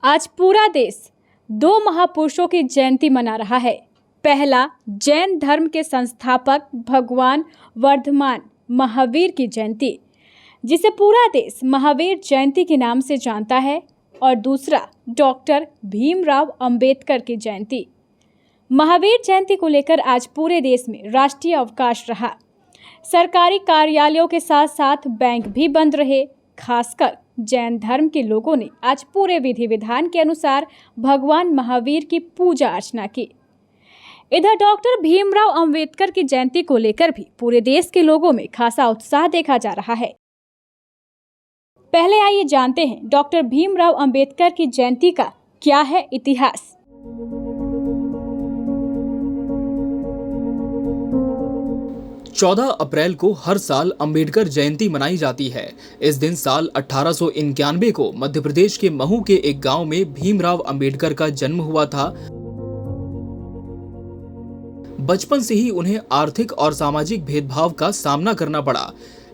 आज पूरा देश दो महापुरुषों की जयंती मना रहा है। पहला, जैन धर्म के संस्थापक भगवान वर्धमान महावीर की जयंती, जिसे पूरा देश महावीर जयंती के नाम से जानता है, और दूसरा डॉक्टर भीमराव अंबेडकर की जयंती। महावीर जयंती को लेकर आज पूरे देश में राष्ट्रीय अवकाश रहा। सरकारी कार्यालयों के साथ साथ बैंक भी बंद रहे। खासकर जैन धर्म के लोगों ने आज पूरे विधि विधान के अनुसार भगवान महावीर की पूजा अर्चना की। इधर डॉक्टर भीमराव अंबेडकर की जयंती को लेकर भी पूरे देश के लोगों में खासा उत्साह देखा जा रहा है। पहले आइए जानते हैं डॉक्टर भीमराव अंबेडकर की जयंती का क्या है इतिहास। 14 अप्रैल को हर साल अंबेडकर जयंती मनाई जाती है। इस दिन साल 1891 को मध्य प्रदेश के महू के एक गांव में भीमराव अंबेडकर का जन्म हुआ था। बचपन से ही उन्हें आर्थिक और सामाजिक भेदभाव का सामना करना पड़ा।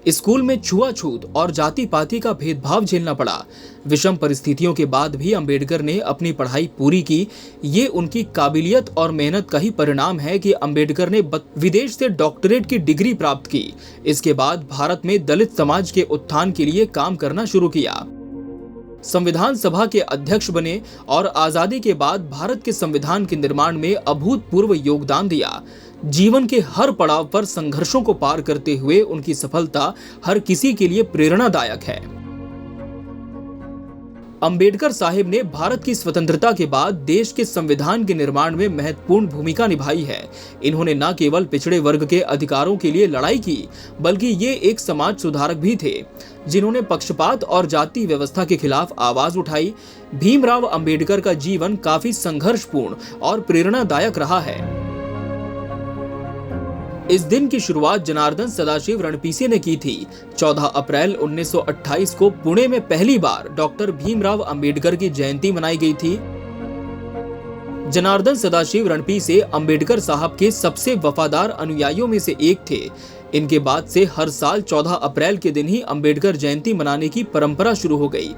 स्कूल में छुआछूत और जाति पाति का भेदभाव झेलना पड़ा। विषम परिस्थितियों के बाद भी अंबेडकर ने अपनी पढ़ाई पूरी की। ये उनकी काबिलियत और मेहनत का ही परिणाम है कि अंबेडकर ने विदेश से डॉक्टरेट की डिग्री प्राप्त की। इसके बाद भारत में दलित समाज के उत्थान के लिए काम करना शुरू किया। संविधान सभा के अध्यक्ष बने और आजादी के बाद भारत के संविधान के निर्माण में अभूतपूर्व योगदान दिया। जीवन के हर पड़ाव पर संघर्षों को पार करते हुए उनकी सफलता हर किसी के लिए प्रेरणादायक है। अंबेडकर साहिब ने भारत की स्वतंत्रता के बाद देश के संविधान के निर्माण में महत्वपूर्ण भूमिका निभाई है। इन्होंने न केवल पिछड़े वर्ग के अधिकारों के लिए लड़ाई की, बल्कि ये एक समाज सुधारक भी थे, जिन्होंने पक्षपात और जाति व्यवस्था के खिलाफ आवाज उठाई। भीमराव अंबेडकर का जीवन काफी संघर्षपूर्ण और प्रेरणादायक रहा है। इस दिन की शुरुआत जनार्दन सदाशिव रणपीसी ने की थी। 14 अप्रैल 1928 को पुणे में पहली बार डॉक्टर भीमराव अंबेडकर की जयंती मनाई गई थी। जनार्दन सदाशिव रणपीसी अंबेडकर साहब के सबसे वफादार अनुयायियों में से एक थे। इनके बाद से हर साल 14 अप्रैल के दिन ही अंबेडकर जयंती मनाने की परंपरा शुरू हो गई।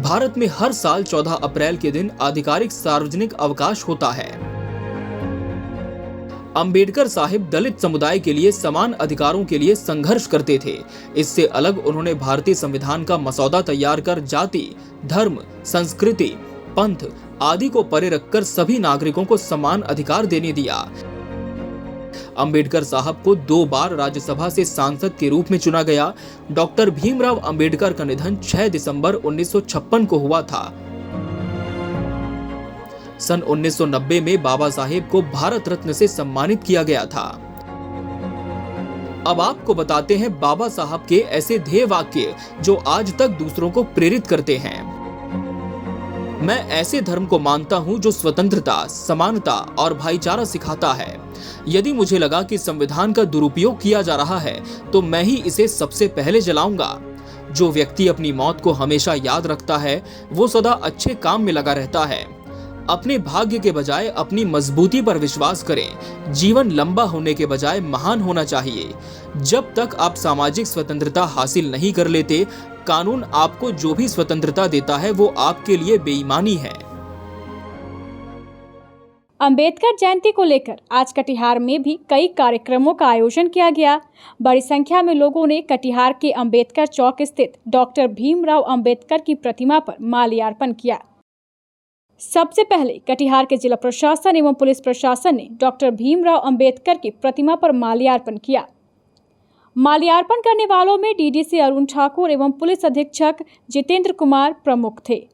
भारत में हर साल 14 अप्रैल के दिन आधिकारिक सार्वजनिक अवकाश होता है। अंबेडकर साहिब दलित समुदाय के लिए समान अधिकारों के लिए संघर्ष करते थे। इससे अलग उन्होंने भारतीय संविधान का मसौदा तैयार कर जाति, धर्म, संस्कृति, पंथ आदि को परे रखकर सभी नागरिकों को समान अधिकार देने दिया। अंबेडकर साहब को 2 बार राज्यसभा से सांसद के रूप में चुना गया। डॉक्टर भीमराव अंबेडकर का निधन 6 दिसंबर 1956 को हुआ था। सन 1990 में बाबा साहेब को भारत रत्न से सम्मानित किया गया था। अब आपको बताते हैं बाबा साहब के ऐसे ध्येय वाक्य जो आज तक दूसरों को प्रेरित करते हैं। मैं ऐसे धर्म को मानता हूं जो स्वतंत्रता, समानता और भाईचारा सिखाता है। यदि मुझे लगा कि संविधान का दुरुपयोग किया जा रहा है तो मैं ही इसे सबसे पहले जलाऊंगा। जो व्यक्ति अपनी मौत को हमेशा याद रखता है वो सदा अच्छे काम में लगा रहता है। अपने भाग्य के बजाय अपनी मजबूती पर विश्वास करें। जीवन लंबा होने के बजाय महान होना चाहिए। जब तक आप सामाजिक स्वतंत्रता हासिल नहीं कर लेते, कानून आपको जो भी स्वतंत्रता देता है वो आपके लिए बेईमानी है। अंबेडकर जयंती को लेकर आज कटिहार में भी कई कार्यक्रमों का आयोजन किया गया। बड़ी संख्या में लोगों ने कटिहार के अंबेडकर चौक स्थित डॉक्टर भीमराव अंबेडकर की प्रतिमा पर माल्यार्पण किया। सबसे पहले कटिहार के जिला प्रशासन एवं पुलिस प्रशासन ने डॉक्टर भीमराव अंबेडकर की प्रतिमा पर माल्यार्पण किया। माल्यार्पण करने वालों में डीडीसी अरुण ठाकुर एवं पुलिस अधीक्षक जितेंद्र कुमार प्रमुख थे।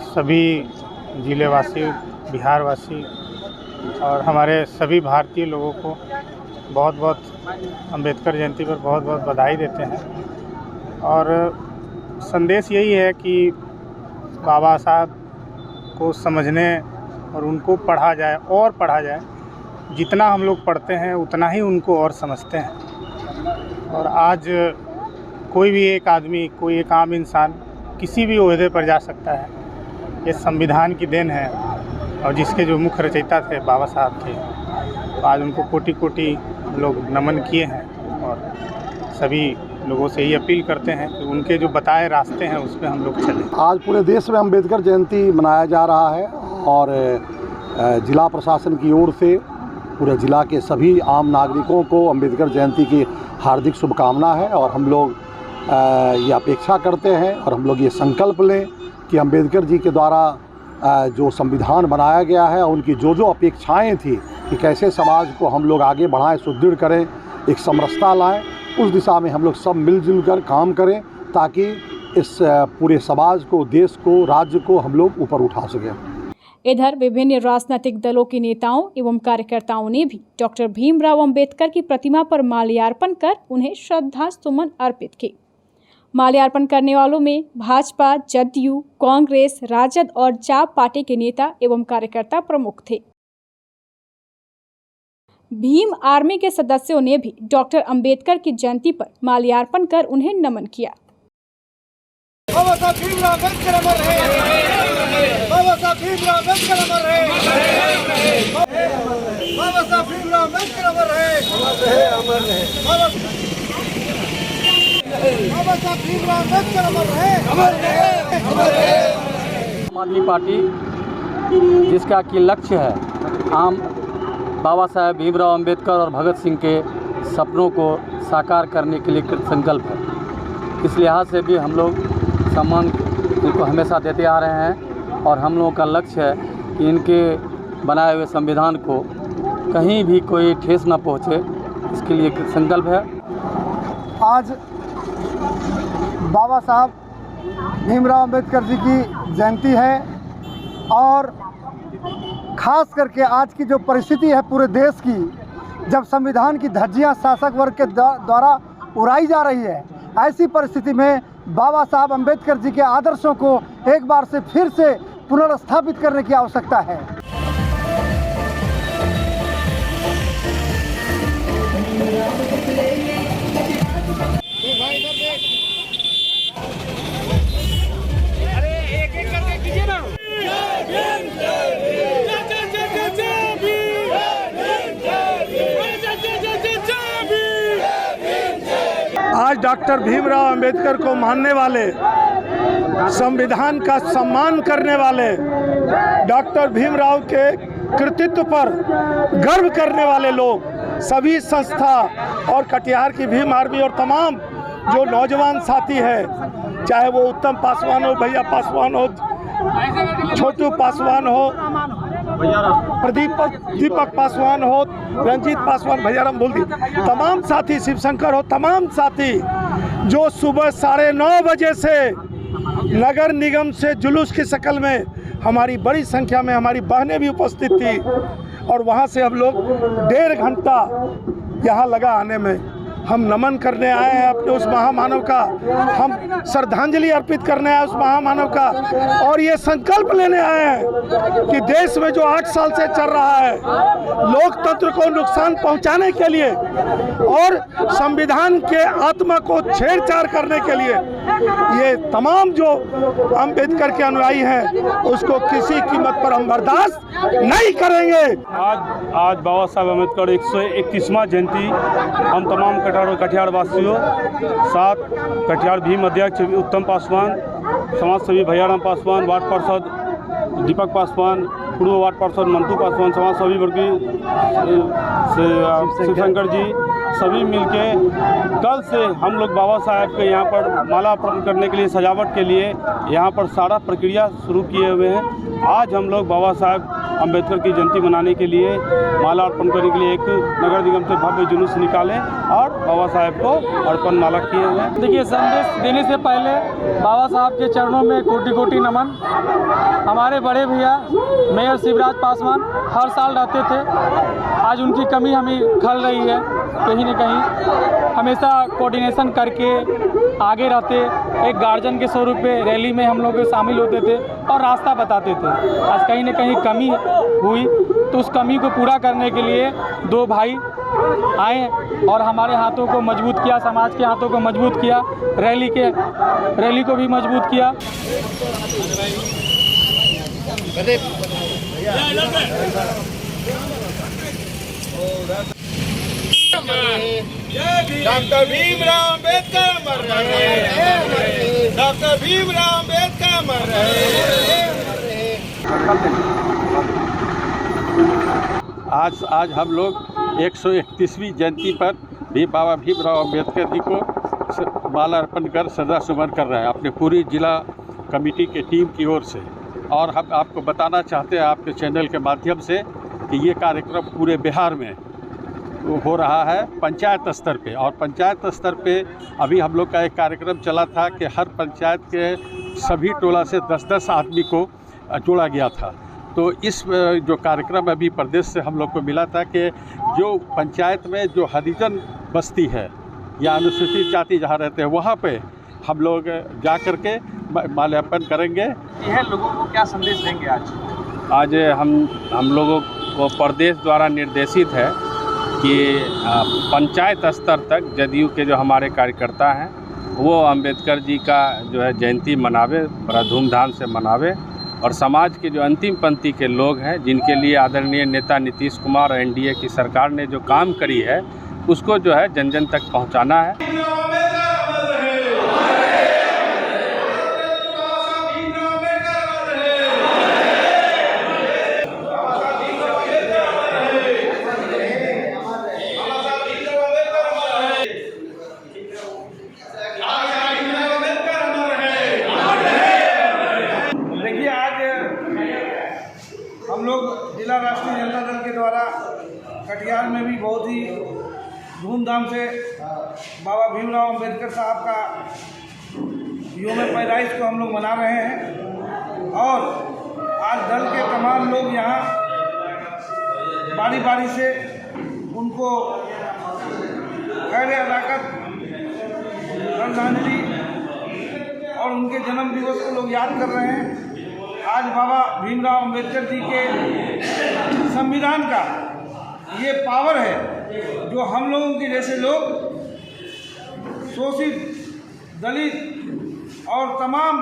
सभी जिलेवासी, बिहारवासी और हमारे सभी भारतीय लोगों को बहुत बहुत अंबेडकर जयंती पर बहुत बहुत बधाई देते हैं। और संदेश यही है कि बाबा साहब को समझने और उनको पढ़ा जाए और पढ़ा जाए। जितना हम लोग पढ़ते हैं उतना ही उनको और समझते हैं। और आज कोई भी एक आदमी, कोई एक आम इंसान किसी भी ओहदे पर जा सकता है। ये संविधान की देन है और जिसके जो मुख्य रचयिता थे बाबा साहब थे, तो आज उनको कोटि कोटि लोग नमन किए हैं। और सभी लोगों से ये अपील करते हैं कि उनके जो बताए रास्ते हैं उस पर हम लोग चलें। आज पूरे देश में अम्बेडकर जयंती मनाया जा रहा है और जिला प्रशासन की ओर से पूरे जिला के सभी आम नागरिकों को अम्बेडकर जयंती की हार्दिक शुभकामना है। और हम लोग ये अपेक्षा करते हैं और हम लोग ये संकल्प लें कि अम्बेडकर जी के द्वारा जो संविधान बनाया गया है, उनकी जो जो अपेक्षाएं थी कि कैसे समाज को हम लोग आगे बढ़ाएं, सुदृढ़ करें, एक समरसता लाएं, उस दिशा में हम लोग सब मिलजुल कर काम करें ताकि इस पूरे समाज को, देश को, राज्य को हम लोग ऊपर उठा सकें। इधर विभिन्न राजनीतिक दलों के नेताओं एवं कार्यकर्ताओं ने भी डॉक्टर भीमराव अंबेडकर की प्रतिमा पर माल्यार्पण कर उन्हें श्रद्धा सुमन अर्पित किए। माल्यार्पण करने वालों में भाजपा, जदयू, कांग्रेस, राजद और जाप पार्टी के नेता एवं कार्यकर्ता प्रमुख थे। भीम आर्मी के सदस्यों ने भी डॉक्टर अंबेडकर की जयंती पर माल्यार्पण कर उन्हें नमन किया। बाबा साहब भीमराव अम्बेडकर अमर रहे। बाबा साहब भीमराव अम्बेडकर अमर रहे। बाबा साहब भीमराव अम्बेडकर अमर रहे। बाबा साहब भीमराव अम्बेडकर अमर रहे। आम आदमी पार्टी जिसका कि लक्ष्य है आम बाबा साहेब भीमराव अम्बेडकर और भगत सिंह के सपनों को साकार करने के लिए कृत संकल्प है। इस लिहाज से भी हम लोग सम्मान इनको हमेशा देते आ रहे हैं और हम लोगों का लक्ष्य है कि इनके बनाए हुए संविधान को कहीं भी कोई ठेस न पहुँचे, इसके लिए कृत संकल्प है। आज बाबा साहब भीमराव अम्बेडकर जी की जयंती है और खास करके आज की जो परिस्थिति है पूरे देश की, जब संविधान की धज्जियां शासक वर्ग के द्वारा उड़ाई जा रही है, ऐसी परिस्थिति में बाबा साहब अम्बेडकर जी के आदर्शों को एक बार से फिर से पुनर्स्थापित करने की आवश्यकता है। आज डॉक्टर भीमराव अंबेडकर को मानने वाले, संविधान का सम्मान करने वाले, डॉक्टर भीमराव के कृतित्व पर गर्व करने वाले लोग, सभी संस्था और कटिहार की भीम आर्मी और तमाम जो नौजवान साथी है, चाहे वो उत्तम पासवान हो, भैया पासवान हो, छोटू पासवान हो, दीपक पासवान हो, रंजीत पासवान, भैयाराम बोल दी, तमाम साथी, शिवशंकर हो, तमाम साथी जो सुबह 9:30 बजे से नगर निगम से जुलूस की शक्ल में, हमारी बड़ी संख्या में हमारी बहनें भी उपस्थित थी और वहाँ से हम लोग 1.5 घंटा यहाँ लगा आने में। हम नमन करने आए हैं अपने उस महामानव का, हम श्रद्धांजलि अर्पित करने आए उस महामानव का और ये संकल्प लेने आए हैं कि देश में जो 8 साल से चल रहा है, लोकतंत्र को नुकसान पहुंचाने के लिए और संविधान के आत्मा को छेड़छाड़ करने के लिए, ये तमाम जो अंबेडकर के अनुयायी हैं उसको किसी कीमत पर हम बर्दाश्त नहीं करेंगे। आज बाबा साहब अम्बेडकर 131वां जयंती हम तमाम कटिहार वासियों, साथ कटिहार भीम अध्यक्ष उत्तम पासवान, समाज सेवी भैयाराम पासवान, वार्ड पार्षद दीपक पासवान, पूर्व वार्ड पार्षद मंटू पासवान, समाज सेवी वर्गीय शिवशंकर जी, सभी मिलके कल से हम लोग बाबा साहब के यहाँ पर माला अर्पण करने के लिए, सजावट के लिए यहाँ पर सारा प्रक्रिया शुरू किए हुए हैं। आज हम लोग बाबा साहब अम्बेडकर की जयंती मनाने के लिए, माला अर्पण करने के लिए एक नगर निगम से भव्य जुलूस निकाले और बाबा साहब को अर्पण माला किए हुए हैं। देखिए, संदेश देने से पहले बाबा साहब के चरणों में कोटि कोटि नमन। हमारे बड़े भैया मेयर शिवराज पासवान हर साल रहते थे, आज उनकी कमी हमें खल रही है। कहीं न कहीं हमेशा कोऑर्डिनेशन करके आगे रहते, एक गार्जियन के स्वरूप पे रैली में हम लोग शामिल होते थे और रास्ता बताते थे। आज कहीं न कहीं कमी हुई, तो उस कमी को पूरा करने के लिए दो भाई आए और हमारे हाथों को मजबूत किया, समाज के हाथों को मजबूत किया, रैली को भी मजबूत किया। डॉक्टर भीमराव अम्बेडकर अमर रहे, डॉक्टर भीमराव अम्बेडकर अमर रहे। आज हम लोग 131वीं जयंती पर भी बाबा भीमराव अम्बेडकर जी को माला अर्पण कर श्रद्धासुमन कर रहे हैं अपने पूरी जिला कमेटी के टीम की ओर से। और हम आपको बताना चाहते हैं आपके चैनल के माध्यम से कि ये कार्यक्रम पूरे बिहार में हो रहा है पंचायत स्तर पे। और पंचायत स्तर पे अभी हम लोग का एक कार्यक्रम चला था कि हर पंचायत के सभी टोला से 10-10 आदमी को जोड़ा गया था। तो इस जो कार्यक्रम अभी प्रदेश से हम लोग को मिला था कि जो पंचायत में जो हरिजन बस्ती है या अनुसूचित जाति जहाँ रहते हैं वहाँ पे हम लोग जा कर के माल्यार्पण करेंगे। यह लोगों को क्या संदेश देंगे आज हम लोगों को प्रदेश द्वारा निर्देशित है कि पंचायत स्तर तक जदयू के जो हमारे कार्यकर्ता हैं वो अंबेडकर जी का जो है जयंती मनावे, बड़ा धूमधाम से मनावे। और समाज के जो अंतिम पंक्ति के लोग हैं जिनके लिए आदरणीय नेता नीतीश कुमार और एनडीए की सरकार ने जो काम करी है उसको जो है जन जन तक पहुंचाना है। हम लोग जिला राष्ट्रीय जनता दल के द्वारा कटिहार में भी बहुत ही धूमधाम से बाबा भीमराव अम्बेडकर साहब का यौम पैदाइश को हम लोग मना रहे हैं। और आज दल के तमाम लोग यहाँ बारी बारी से उनको खैर अदाकत, श्रद्धांजलि और उनके जन्म दिवस को लोग याद कर रहे हैं। आज बाबा भीमराव अम्बेडकर जी के संविधान का ये पावर है जो हम लोगों के जैसे लोग शोषित, दलित और तमाम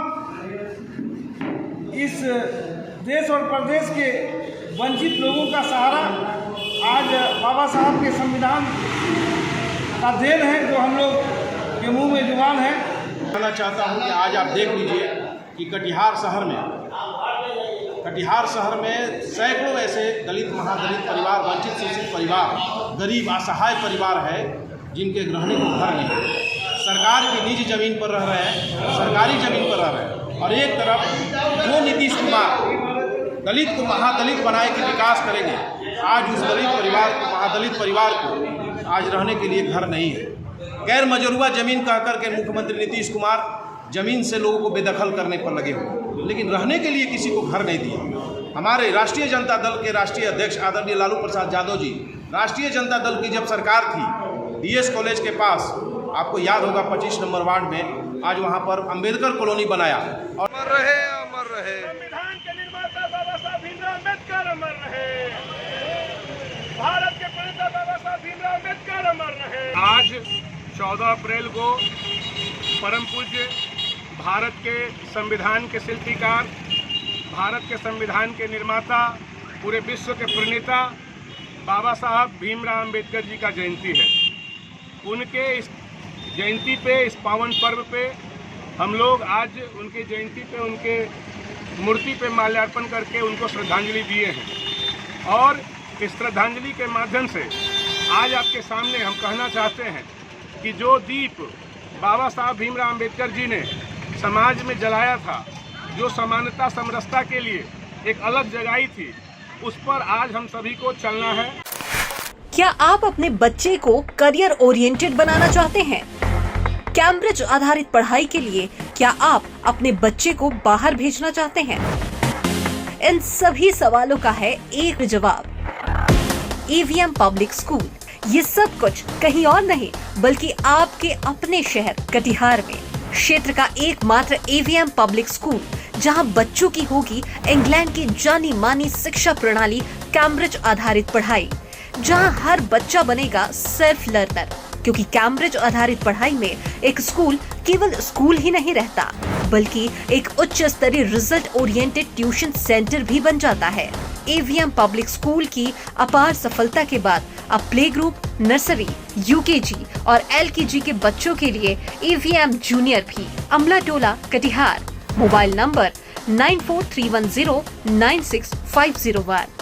इस देश और प्रदेश के वंचित लोगों का सहारा आज बाबा साहब के संविधान का देन है जो हम लोग के मुंह में जुबान है। कहना चाहता हूं कि आज आप देख लीजिए कि कटिहार शहर में सैकड़ों ऐसे दलित, महादलित परिवार, वंचित शोषित परिवार, गरीब असहाय परिवार है जिनके रहने को घर नहीं है। सरकार की निजी ज़मीन पर रह रहे हैं, सरकारी ज़मीन पर रह रहे हैं। और एक तरफ जो नीतीश कुमार दलित को महादलित बनाए के विकास करेंगे, आज उस दलित परिवार को, महादलित परिवार को आज रहने के लिए घर नहीं है। गैर मजरूआ ज़मीन कह कर के मुख्यमंत्री नीतीश कुमार ज़मीन से लोगों को बेदखल करने पर लगे हुए, लेकिन रहने के लिए किसी को घर नहीं दिया। हमारे राष्ट्रीय जनता दल के राष्ट्रीय अध्यक्ष आदरणीय लालू प्रसाद यादव जी, राष्ट्रीय जनता दल की जब सरकार थी डीएस कॉलेज के पास, आपको याद होगा 25 नंबर वार्ड में, आज वहाँ पर अंबेडकर कॉलोनी बनाया। और अमर रहे संविधान के निर्माता बाबा साहब भीमराव अम्बेडकर अमर रहे, भारत के प्रणेता बाबा साहब भीमराव अम्बेडकर अमर रहे। आज 14 अप्रैल को परम पूज्य भारत के संविधान के शिल्पीकार, भारत के संविधान के निर्माता, पूरे विश्व के प्रणेता बाबा साहब भीमराव अम्बेडकर जी का जयंती है। उनके इस जयंती पे, इस पावन पर्व पे हम लोग आज उनकी जयंती पे उनके मूर्ति पे माल्यार्पण करके उनको श्रद्धांजलि दिए हैं। और इस श्रद्धांजलि के माध्यम से आज आपके सामने हम कहना चाहते हैं कि जो दीप बाबा साहब भीमराव अम्बेडकर जी ने समाज में जलाया था, जो समानता समरसता के लिए एक अलग जगाई थी, उस पर आज हम सभी को चलना है। क्या आप अपने बच्चे को करियर ओरिएंटेड बनाना चाहते हैं? कैम्ब्रिज आधारित पढ़ाई के लिए क्या आप अपने बच्चे को बाहर भेजना चाहते हैं? इन सभी सवालों का है एक जवाब, EVM पब्लिक स्कूल। ये सब कुछ कहीं और नहीं बल्कि आपके आपके अपने शहर कटिहार में क्षेत्र का एकमात्र एवीएम पब्लिक स्कूल, जहां बच्चों की होगी इंग्लैंड की जानी मानी शिक्षा प्रणाली कैम्ब्रिज आधारित पढ़ाई, जहां हर बच्चा बनेगा सेल्फ लर्नर, क्योंकि कैम्ब्रिज आधारित पढ़ाई में एक स्कूल केवल स्कूल ही नहीं रहता, बल्कि एक उच्च स्तरीय रिजल्ट ओरिएंटेड ट्यूशन सेंटर भी बन जाता है। एवीएम पब्लिक स्कूल की अपार सफलता के बाद अब प्ले ग्रुप, नर्सरी, यूकेजी और एलकेजी के बच्चों के लिए एवीएम जूनियर भी। अमला टोला, कटिहार। Mobile number 9431096501।